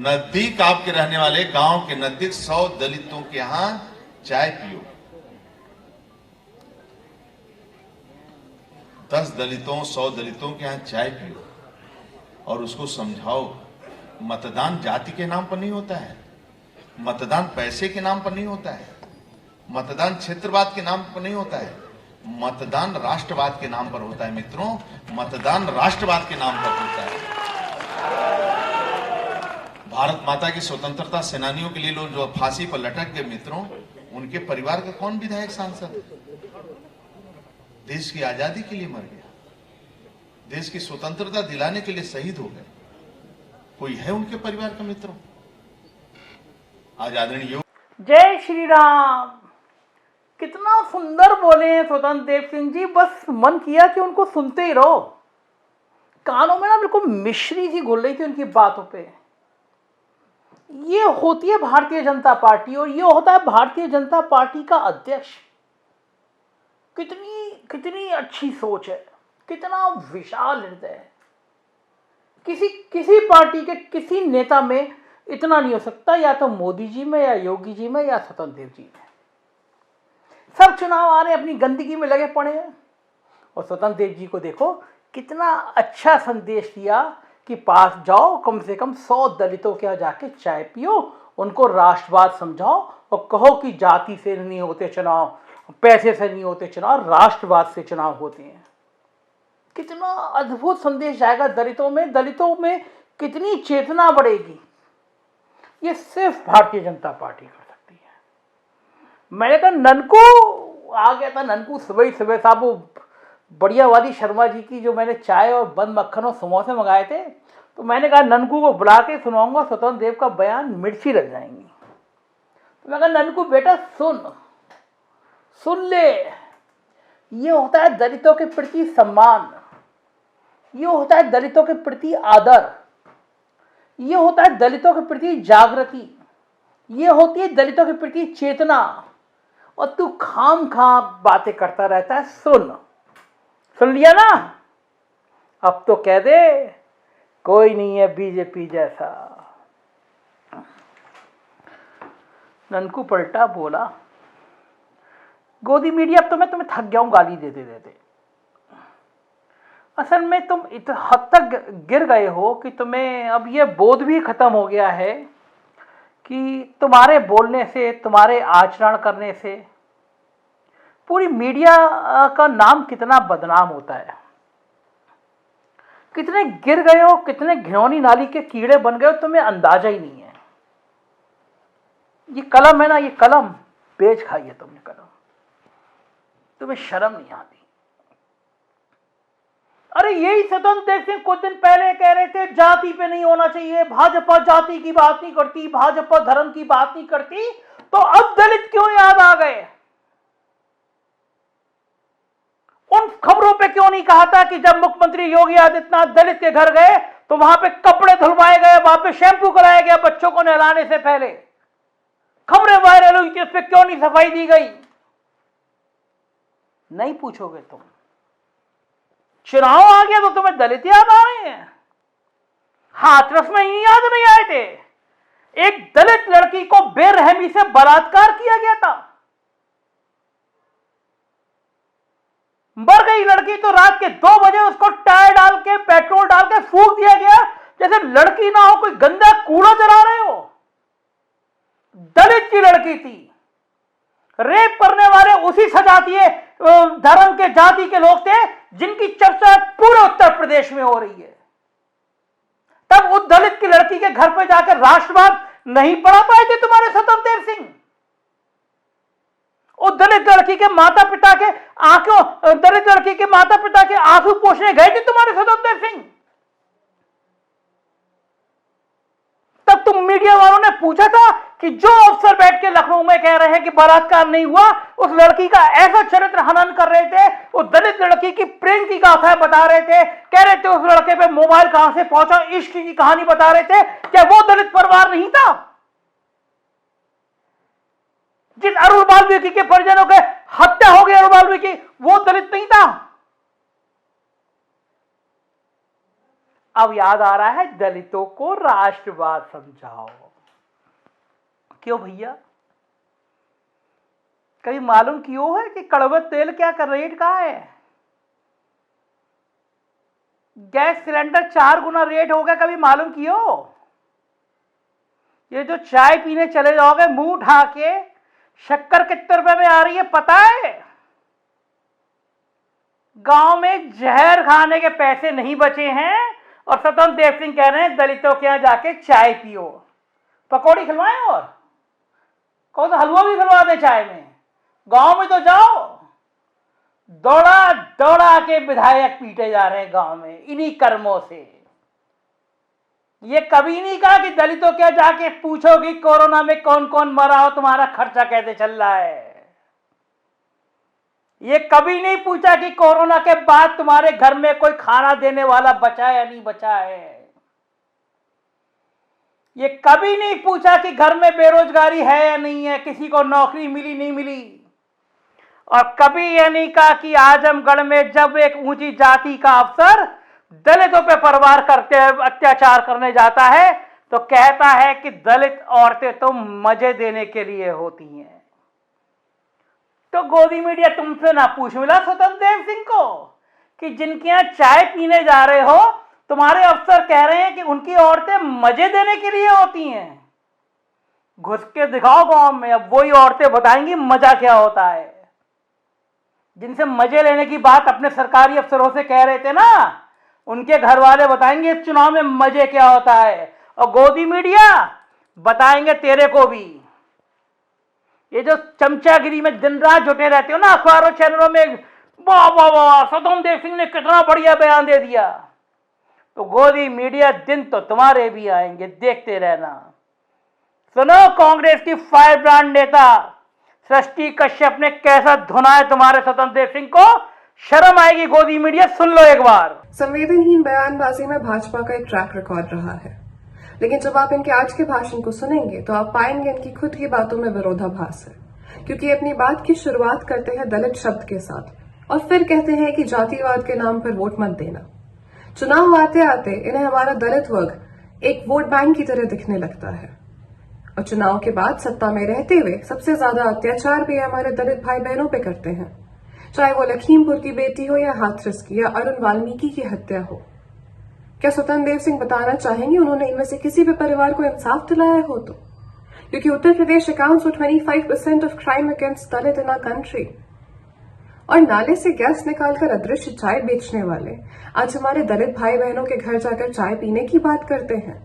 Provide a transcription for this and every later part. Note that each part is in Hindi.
नजदीक आपके रहने वाले गांव के नजदीक 100 दलितों के यहां चाय पियो, 10 दलितों 100 दलितों के यहां चाय पियो और उसको समझाओ मतदान जाति के नाम पर नहीं होता है, मतदान पैसे के नाम पर नहीं होता है, मतदान क्षेत्रवाद के नाम पर नहीं होता है, मतदान राष्ट्रवाद के नाम पर होता है। मित्रों, मतदान राष्ट्रवाद के नाम पर होता है। भारत माता की स्वतंत्रता सेनानियों के लिए लोग जो फांसी पर लटक गए, मित्रों, उनके परिवार का कौन विधायक सांसद देश की आजादी के लिए मर गया, देश की स्वतंत्रता दिलाने के लिए शहीद हो गए? कोई है उनके परिवार का? मित्रों, आज आदरणीय जय श्री राम। कितना सुंदर बोले हैं स्वतंत्र देव सिंह जी, बस मन किया कि उनको सुनते ही रहो। कानों में ना बिल्कुल मिश्री सी घुल रही थी उनकी बातों पे। ये होती है भारतीय जनता पार्टी और ये होता है भारतीय जनता पार्टी का अध्यक्ष। कितनी अच्छी सोच है, कितना विशाल हृदय है। किसी पार्टी के किसी नेता में इतना नहीं हो सकता, या तो मोदी जी में, या योगी जी में, या स्वतंत्र देव जी में। सब चुनाव आ रहे हैं, अपनी गंदगी में लगे पड़े हैं। और स्वतंत्र देव जी को देखो कितना अच्छा संदेश दिया कि पास जाओ, कम से कम 100 दलितों के यहाँ जाके चाय पियो, उनको राष्ट्रवाद समझाओ और कहो कि जाति से नहीं होते चुनाव, पैसे से नहीं होते चुनाव, राष्ट्रवाद से चुनाव होते हैं। कितना अद्भुत संदेश जाएगा दलितों में कितनी चेतना बढ़ेगी। ये सिर्फ भारतीय जनता पार्टी कर सकती है। मैंने कहा ननकू आ गया था, ननकू सुबह साहब वो बढ़िया वाली शर्मा जी की जो मैंने चाय और बंद मक्खन और समोसे मंगाए थे, तो मैंने कहा ननकू को बुला के सुनाऊंगा स्वतंत्र देव का बयान, मिर्ची लग जाएंगी। तो मैं कहा ननकू बेटा सुन ले, ये होता है दलितों के प्रति सम्मान, ये होता है दलितों के प्रति आदर, ये होता है दलितों के प्रति जागृति, ये होती है दलितों के प्रति चेतना। और तू खाम बातें करता रहता है। सुन लिया ना? अब तो कह दे कोई नहीं है बीजेपी जैसा। ननकू पलटा बोला, गोदी मीडिया, अब तो मैं तुम्हें थक गया हूं गाली देते। असल में तुम इतने हद तक गिर गए हो कि तुम्हें अब यह बोध भी खत्म हो गया है कि तुम्हारे बोलने से, तुम्हारे आचरण करने से पूरी मीडिया का नाम कितना बदनाम होता है। कितने गिर गए हो, कितने घिनौनी नाली के कीड़े बन गए हो, तुम्हें अंदाजा ही नहीं है। ये कलम है ना, ये कलम बेच खाई है तुमने कलम, तुम्हें शर्म नहीं आती। अरे यही स्वतंत्र देव सिंह कुछ दिन पहले कह रहे थे जाति पे नहीं होना चाहिए, भाजपा जाति की बात नहीं करती, भाजपा धर्म की बात नहीं करती, तो अब दलित क्यों याद आ गए? उन खबरों पे क्यों नहीं कहा था कि जब मुख्यमंत्री योगी आदित्यनाथ दलित के घर गए तो वहां पे कपड़े धुलवाए गए, वहां पे शैम्पू कराया गया बच्चों को नहलाने से पहले? खबरें वायरल हुई थी, उस पर क्यों नहीं सफाई दी गई? नहीं पूछोगे तुम। चुनाव आ गया तो तुम्हें दलित याद आ रहे हैं? हाथरस में ही याद नहीं आए थे? एक दलित लड़की को बेरहमी से बलात्कार किया गया था, मर गई लड़की तो रात के 2 बजे उसको टायर डाल के, पेट्रोल डाल के फूंक दिया गया, जैसे लड़की ना हो, कोई गंदा कूड़ा जला रहे हो। दलित की लड़की थी। रेप करने वाले उसी सजातीय धर्म के जाति के लोग थे जिनकी चर्चा पूरे उत्तर प्रदेश में हो रही है। तब उस दलित की लड़की के घर पे जाकर राष्ट्रवाद नहीं पढ़ा पाए थे तुम्हारे स्वतंत्र देव सिंह? उस दलित लड़की के माता पिता के दलित लड़की के माता पिता के आंसू पोंछने गए थे तुम्हारे स्वतंत्र देव सिंह? तब तुम मीडिया वालों ने पूछा था कि जो अफसर बैठ के लखनऊ में कह रहे हैं कि बलात्कार नहीं हुआ, उस लड़की का ऐसा चरित्र हनन कर रहे थे, उस दलित लड़की की प्रेम की गाथा बता रहे थे, कह रहे थे उस लड़के पे मोबाइल कहां से पहुंचा, इश्क की कहानी बता रहे थे। क्या वो दलित परिवार नहीं था? जिस अरुण वाल्मीकि के परिजनों के हत्या हो गई, अरुण वाल्मीकि, वो दलित नहीं था? अब याद आ रहा है दलितों को राष्ट्रवाद समझाओ। क्यों भैया? कभी मालूम क्यों है कि कड़वा तेल क्या कर रेट का है? गैस सिलेंडर 4 गुना रेट हो गया, कभी मालूम क्यों? ये जो चाय पीने चले जाओगे मुंह उठा के, शक्कर कितने रुपए में आ रही है पता है? गांव में जहर खाने के पैसे नहीं बचे हैं और स्वतंत्र देव सिंह कह रहे हैं दलितों के यहां जाके चाय पियो। पकौड़ी खिलवाएं और कौन सा हलवा भी खिलवा दे चाय में। गांव में तो जाओ, दौड़ा दौड़ा के विधायक पीटे जा रहे हैं गांव में इन्हीं कर्मों से। ये कभी नहीं कहा कि दलितों क्या जाके पूछो कि कोरोना में कौन कौन मरा हो, तुम्हारा खर्चा कैसे चल रहा है। ये कभी नहीं पूछा कि कोरोना के बाद तुम्हारे घर में कोई खाना देने वाला बचा है या नहीं बचा है। ये कभी नहीं पूछा कि घर में बेरोजगारी है या नहीं है, किसी को नौकरी मिली नहीं मिली। और कभी यह नहीं कहा कि आजमगढ़ में जब एक ऊंची जाति का अफसर दलितों पे प्रहार करते अत्याचार करने जाता है तो कहता है कि दलित औरतें तो मजे देने के लिए होती हैं। तो गोदी मीडिया तुमसे ना पूछ मिला स्वतंत्र देव सिंह को कि जिनके यहां चाय पीने जा रहे हो तुम्हारे अफसर कह रहे हैं कि उनकी औरतें मजे देने के लिए होती हैं। घुस के दिखाओ गांव में, अब वही औरतें बताएंगी मजा क्या होता है। जिनसे मजे लेने की बात अपने सरकारी अफसरों से कह रहे थे ना, उनके घर वाले बताएंगे चुनाव में मजे क्या होता है। और गोदी मीडिया बताएंगे तेरे को भी। ये जो चमचागिरी में दिन रात जुटे रहते हो ना अखबारों चैनलों में, वाह वाह वाह स्वतंत्र देव सिंह ने कितना बढ़िया बयान दे दिया, तो गोदी मीडिया दिन तो तुम्हारे भी आएंगे, देखते रहना। सुनो कांग्रेस की फायर ब्रांड नेता सृष्टि कश्यप ने कैसा धुना है तुम्हारे स्वतंत्र देव सिंह को, शर्म आएगी गोदी मीडिया, सुन लो एक बार। संवेदनहीन बयानबाजी में भाजपा का एक ट्रैक रिकॉर्ड रहा है, लेकिन जब आप इनके आज के भाषण को सुनेंगे तो आप पाएंगे इनकी खुद की बातों में विरोधाभास है। क्योंकि ये अपनी बात की शुरुआत करते हैं दलित शब्द के साथ और फिर कहते हैं कि जातिवाद के नाम पर वोट मत देना। चुनाव आते आते इन्हें हमारा दलित वर्ग एक वोट बैंक की तरह दिखने लगता है और चुनाव के बाद सत्ता में रहते हुए सबसे ज्यादा अत्याचार भी हमारे दलित भाई बहनों पे करते हैं, चाहे वो लखीमपुर की बेटी हो या हाथरस की या अरुण वाल्मीकि की हत्या हो। क्या स्वतंत्र देव सिंह बताना चाहेंगे उन्होंने इनमें से किसी भी परिवार को इंसाफ दिलाया हो तो? क्योंकि Uttar Pradesh accounts for 25% of crime against Dalit in our country. और नाले से गैस निकालकर अदृश्य चाय बेचने वाले आज हमारे दलित भाई बहनों के घर जाकर चाय पीने की बात करते हैं,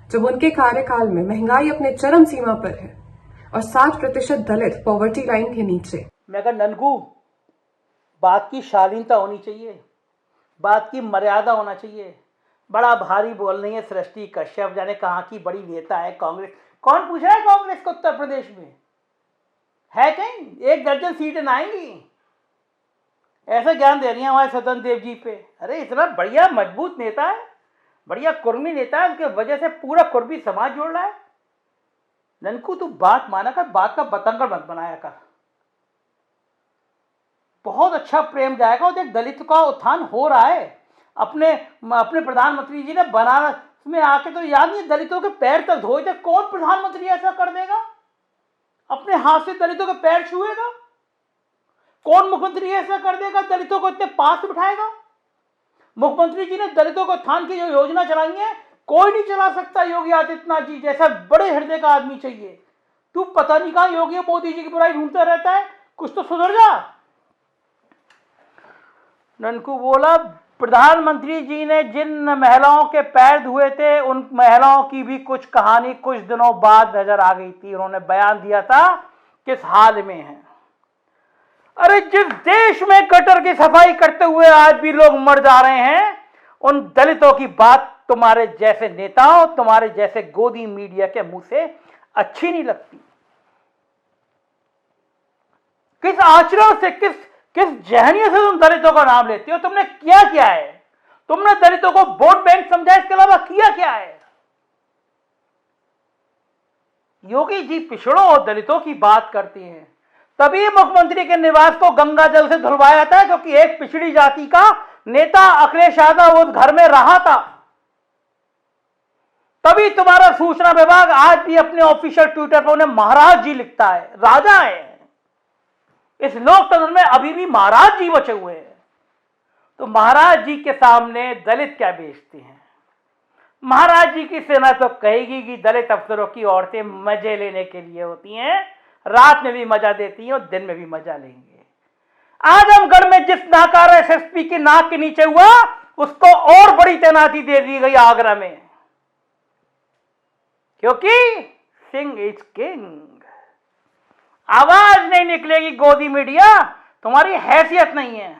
जब उनके कार्यकाल में महंगाई अपने चरम सीमा पर है और 60% दलित पॉवर्टी लाइन के नीचे। मैं कहा ननकू, बात की शालीनता होनी चाहिए, बात की मर्यादा होना चाहिए। बड़ा भारी बोल रही है सृष्टि कश्यप, जाने कहाँ की बड़ी नेता है कांग्रेस। कौन पूछ रहा है कांग्रेस को उत्तर प्रदेश में है कहीं? 1 दर्जन सीटें आएंगी, ऐसा ज्ञान दे रही है हमारे स्वतंत्र देव जी पे। अरे इतना बढ़िया मजबूत नेता है, बढ़िया कुर्मी नेता है, उसके वजह से पूरा कुर्मी समाज जोड़ रहा है। ननकू तू बात माना कर, बात का बतंगड़ मत बनाया कर। बहुत अच्छा प्रेम जाएगा। और देख दलित का उत्थान हो रहा है। अपने प्रधानमंत्री जी ने बनारस में आके तो याद नहीं दलितों के पैर तक धोए थे। कौन प्रधानमंत्री ऐसा कर देगा? अपने हाथ से दलितों के पैर छुएगा? कौन मुख्यमंत्री ऐसा कर देगा? दलितों को इतने पास बिठाएगा? मुख्यमंत्री जी ने दलितों को उत्थान की जो योजना चलाई है कोई नहीं चला सकता। योगी आदित्यनाथ जी जैसा बड़े हृदय का आदमी चाहिए। तू पता नहीं कहां योगी मोदी जी की बुराई ढूंढता रहता है, कुछ तो सुधर जा। ननकू बोला प्रधानमंत्री जी ने जिन महिलाओं के पैर धुए थे उन महिलाओं की भी कुछ कहानी कुछ दिनों बाद नजर आ गई थी। उन्होंने बयान दिया था किस हाल में है। अरे जिस देश में गटर की सफाई करते हुए आज भी लोग मर जा रहे हैं, उन दलितों की बात तुम्हारे जैसे नेताओं, तुम्हारे जैसे गोदी मीडिया के मुंह से अच्छी नहीं लगती। किस आचरण से, किस जहनियत से तुम दलितों का नाम लेते हो? तुमने किया क्या है? तुमने दलितों को वोट बैंक समझा, इसके अलावा किया क्या है? योगी जी पिछड़ों और दलितों की बात करते हैं, तभी मुख्यमंत्री के निवास को गंगा जल से धुलवाया जाता है, क्योंकि एक पिछड़ी जाति का नेता अखिलेश यादव उस घर में रहा था। तभी तुम्हारा सूचना विभाग आज भी अपने ऑफिशियल ट्विटर पर उन्हें महाराज जी लिखता है, राजा है। इस लोकतंत्र में अभी भी महाराज जी बचे हुए हैं। तो महाराज जी के सामने दलित क्या बेचते हैं? महाराज जी की सेना तो कहेगी कि दलित अफसरों की औरतें मजे लेने के लिए होती हैं, रात में भी मजा देती हैं और दिन में भी मजा लेंगे। आजमगढ़ में जिस नाकार एसएसपी के नाक के नीचे हुआ, उसको और बड़ी तैनाती दे दी गई आगरा में, क्योंकि सिंह इज किंग। आवाज नहीं निकलेगी गोदी मीडिया, तुम्हारी हैसियत नहीं है।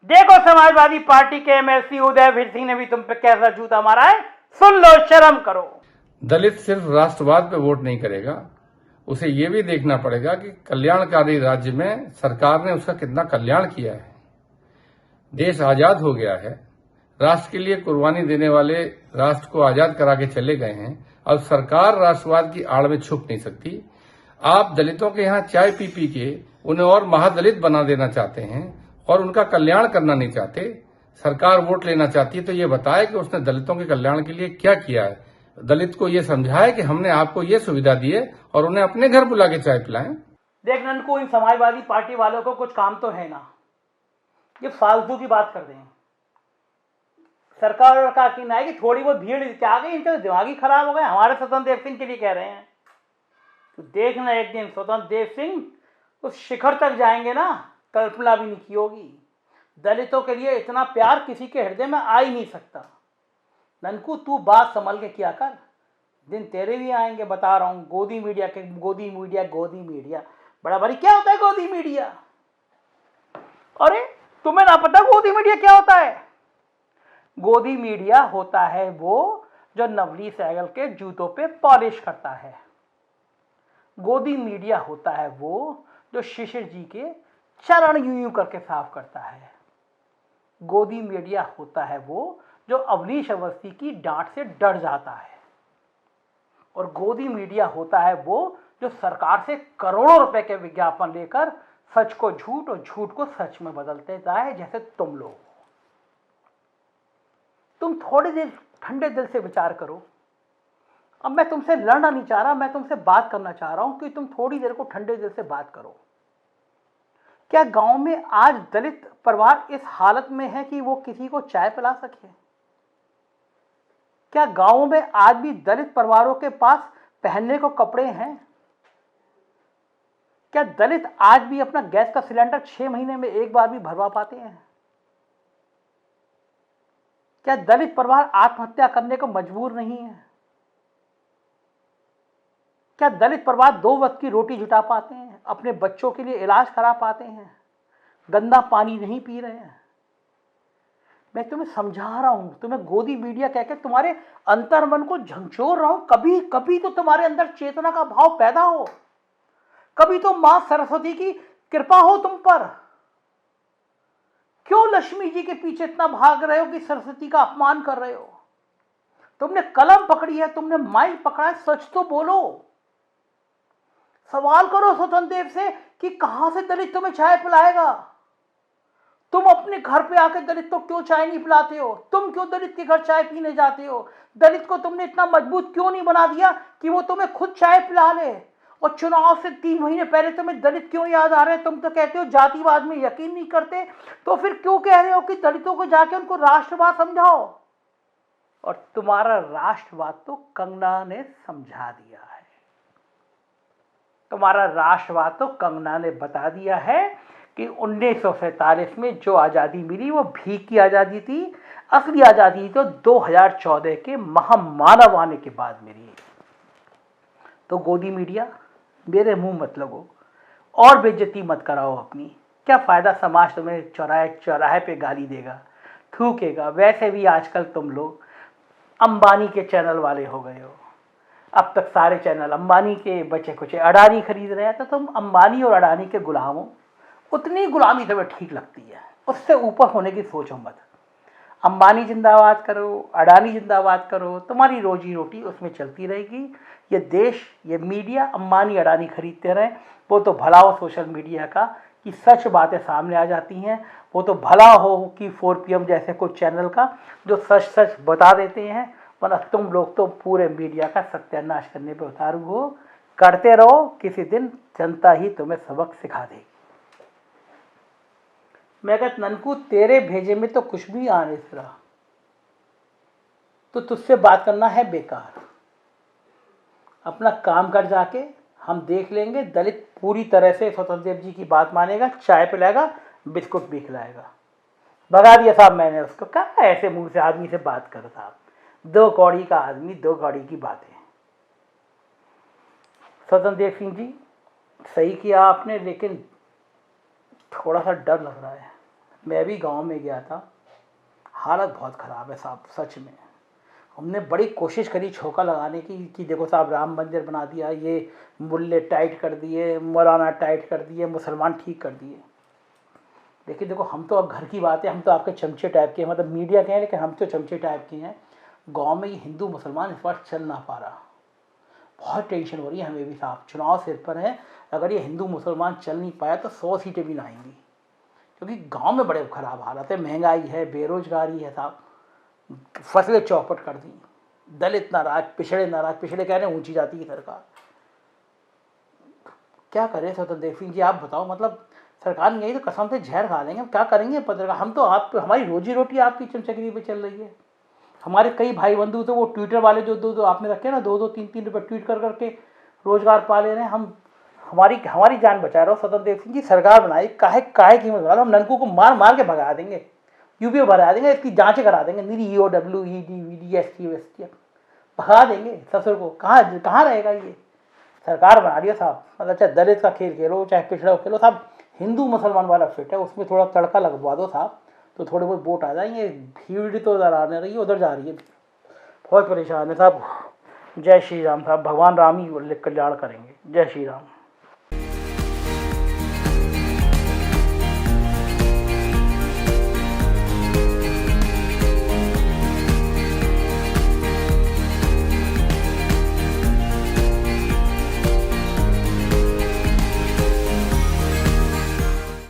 देखो समाजवादी पार्टी के एमएलसी उदयवीर सिंह ने भी तुम पे कैसा जूता मारा है, सुन लो, शर्म करो। दलित सिर्फ राष्ट्रवाद पे वोट नहीं करेगा, उसे ये भी देखना पड़ेगा कि कल्याणकारी राज्य में सरकार ने उसका कितना कल्याण किया है। देश आजाद हो गया है, राष्ट्र के लिए कुर्बानी देने वाले राष्ट्र को आजाद करा के चले गए हैं। अब सरकार राष्ट्रवाद की आड़ में छुप नहीं सकती। आप दलितों के यहाँ चाय पी पी के उन्हें और महादलित बना देना चाहते हैं और उनका कल्याण करना नहीं चाहते। सरकार वोट लेना चाहती है तो ये बताए कि उसने दलितों के कल्याण के लिए क्या किया है। दलित को ये समझाए कि हमने आपको ये सुविधा दी है और उन्हें अपने घर बुला के चाय पिलाएं। देख ननको, इन समाजवादी पार्टी वालों को कुछ काम तो है ना, ये फालतू की बात कर दें। सरकार का कहना है कि थोड़ी बहुत भीड़ क्या आ गई, इनका दिमाग ही खराब हो गया। हमारे स्वतंत्र देव सिंह के लिए कह रहे हैं, तो देखना एक दिन स्वतंत्र देव सिंह उस शिखर तक जाएंगे ना, कल्पना भी नहीं की होगी। दलितों के लिए इतना प्यार किसी के हृदय में आ ही नहीं सकता। ननकू, तू बात संभल के किया कर, दिन तेरे भी आएंगे, बता रहा हूं। गोदी मीडिया बड़ा भारी क्या होता है गोदी मीडिया? अरे तुम्हें ना पता गोदी मीडिया क्या होता है? गोदी मीडिया होता है वो जो नवली सहगल के जूतों पे पॉलिश करता है। गोदी मीडिया होता है वो जो शिशिर जी के चरण यूं करके साफ करता है। गोदी मीडिया होता है वो जो अवनीश अवस्थी की डांट से डर जाता है। और गोदी मीडिया होता है वो जो सरकार से करोड़ों रुपए के विज्ञापन लेकर सच को झूठ और झूठ को सच में बदलते जाए, जैसे तुम लोग। तुम थोड़ी देर ठंडे दिल से विचार करो। अब मैं तुमसे लड़ना नहीं चाह रहा, मैं तुमसे बात करना चाह रहा हूं कि तुम थोड़ी देर को ठंडे दिल से बात करो। क्या गांव में आज दलित परिवार इस हालत में है कि वो किसी को चाय पिला सके? क्या गांवों में आज भी दलित परिवारों के पास पहनने को कपड़े हैं? क्या दलित आज भी अपना गैस का सिलेंडर 6 महीने में एक बार भी भरवा पाते हैं? क्या दलित परिवार आत्महत्या करने को मजबूर नहीं है? क्या दलित परिवार 2 वक्त की रोटी जुटा पाते हैं? अपने बच्चों के लिए इलाज करा पाते हैं? गंदा पानी नहीं पी रहे हैं? मैं तुम्हें समझा रहा हूं, तुम्हें गोदी मीडिया कहकर तुम्हारे अंतर्मन को झंझोर रहा हूं। कभी कभी तो तुम्हारे अंदर चेतना का भाव पैदा हो, कभी तो मां सरस्वती की कृपा हो तुम पर। क्यों लक्ष्मी जी के पीछे इतना भाग रहे हो कि सरस्वती का अपमान कर रहे हो? तुमने कलम पकड़ी है, तुमने माइक पकड़ा है, सच तो बोलो। सवाल करो स्वतंत्र देव से कि कहां से दलित तुम्हें चाय पिलाएगा। तुम अपने घर पे आकर दलित को क्यों चाय नहीं पिलाते हो? तुम क्यों दलित के घर चाय पीने जाते हो? दलित को तुमने इतना मजबूत क्यों नहीं बना दिया कि वो तुम्हें खुद चाय पिला ले? और चुनाव से 3 महीने पहले तुम्हें दलित क्यों याद आ रहे हैं? तुम तो कहते हो जातिवाद में यकीन नहीं करते, तो फिर क्यों कह रहे हो कि दलितों को जाके उनको राष्ट्रवाद समझाओ? और तुम्हारा राष्ट्रवाद तो कंगना ने समझा दिया है। तुम्हारा राष्ट्रवाद तो कंगना ने बता दिया है कि 1947 में जो आज़ादी मिली वो भीख की आज़ादी थी। असली आज़ादी तो 2014 के महामानव आने के बाद मिली। तो गोदी मीडिया, मेरे मुंह मत लगो और बेइज्जती मत कराओ अपनी। क्या फ़ायदा, समाज तुम्हें चौराहे पे गाली देगा, थूकेगा। वैसे भी आजकल तुम लोग अंबानी के चैनल वाले हो गए हो। अब तक सारे चैनल अंबानी के बचे कुछ अडानी खरीद रहे हैं, तो तुम अंबानी और अडानी के गुलाम हो। उतनी गुलामी तुम्हें ठीक लगती है, उससे ऊपर होने की सोचो मत। अंबानी जिंदाबाद करो, अडानी जिंदाबाद करो, तुम्हारी रोजी रोटी उसमें चलती रहेगी। ये देश, ये मीडिया अंबानी अडानी खरीदते रहें। वो तो भला हो सोशल मीडिया का कि सच बातें सामने आ जाती हैं। वो तो भला हो कि 4PM जैसे कुछ चैनल का जो सच सच बता देते हैं। वरना तुम लोग तो पूरे मीडिया का सत्यानाश करने पे उतारू हो। करते रहो, किसी दिन जनता ही तुम्हें सबक सिखा देगी। मैं कहता ननकू तेरे भेजे में तो कुछ भी आने से रहा, तो तुझसे बात करना है बेकार। अपना काम कर जाके, हम देख लेंगे। दलित पूरी तरह से स्वतंत्र देव जी की बात मानेगा, चाय पिलाएगा, बिस्कुट भी खिलाएगा। भगा दिया साहब मैंने उसको। कहा ऐसे मुंह से आदमी से बात करो साहब, 2 कौड़ी का आदमी, 2 कौड़ी की बातें। स्वतंत्र देव सिंह जी सही किया आपने, लेकिन थोड़ा सा डर लग रहा है। मैं भी गांव में गया था, हालत बहुत ख़राब है साहब, सच में। हमने बड़ी कोशिश करी छोका लगाने की कि देखो साहब राम मंदिर बना दिया, ये मुल्ले टाइट कर दिए, मौलाना टाइट कर दिए, मुसलमान ठीक कर दिए। लेकिन देखो हम तो अब घर की बात है, हम तो आपके चमचे टाइप के हैं, मतलब मीडिया के हैं लेकिन हम तो चमचे टाइप के हैं। गांव में ये हिंदू मुसलमान इस बार चल ना पा रहा, बहुत टेंशन हो रही है हमें भी साहब। चुनाव सिर पर है, अगर ये हिंदू मुसलमान चल नहीं पाया तो 100 सीटें भी ना आएंगी, क्योंकि गांव में बड़े ख़राब हालत है। महंगाई है, बेरोजगारी है साहब, फसलें चौपट कर दी, दलित नाराज, पिछड़े नाराज, पिछड़े कह रहे हैं ऊंची जाति की सरकार। क्या करें स्वतंत्र देव सिंह जी, आप बताओ। मतलब सरकार नहीं आई तो कसम से जहर खा लेंगे, क्या करेंगे पत्रकार हम तो। आप हमारी रोजी रोटी आपकी चमचगिरी पे चल रही है। हमारे कई भाई बंधु तो वो ट्विटर वाले जो दो आपने रखे ना, 2-2, 3-3 रुपये ट्वीट कर करके रोजगार पा ले रहे हैं। हम हमारी जान बचा रहे हो स्वतंत्र देव सिंह जी। सरकार बनाई, काहे कीमत बना, हम ननकू को मार मार के भगा देंगे, यूपी में भगा देंगे, इसकी जांचें करा देंगे, निरी EOW ED VD ST ST भगा देंगे ससुर को। कहाँ रहेगा ये। सरकार बना रही है साहब, मतलब चाहे दलित का खेल खेलो, चाहे पिछड़ा खेलो साहब, हिंदू मुसलमान वाला फिट है, उसमें थोड़ा तड़का लगवा दो साहब, तो थोड़े बहुत वोट आ जाएंगे। भीड़ तो उधर आने रही है, उधर जा रही है, बहुत परेशान है साहब। जय श्री राम साहब, भगवान राम ही कल्याण करेंगे। जय श्री राम।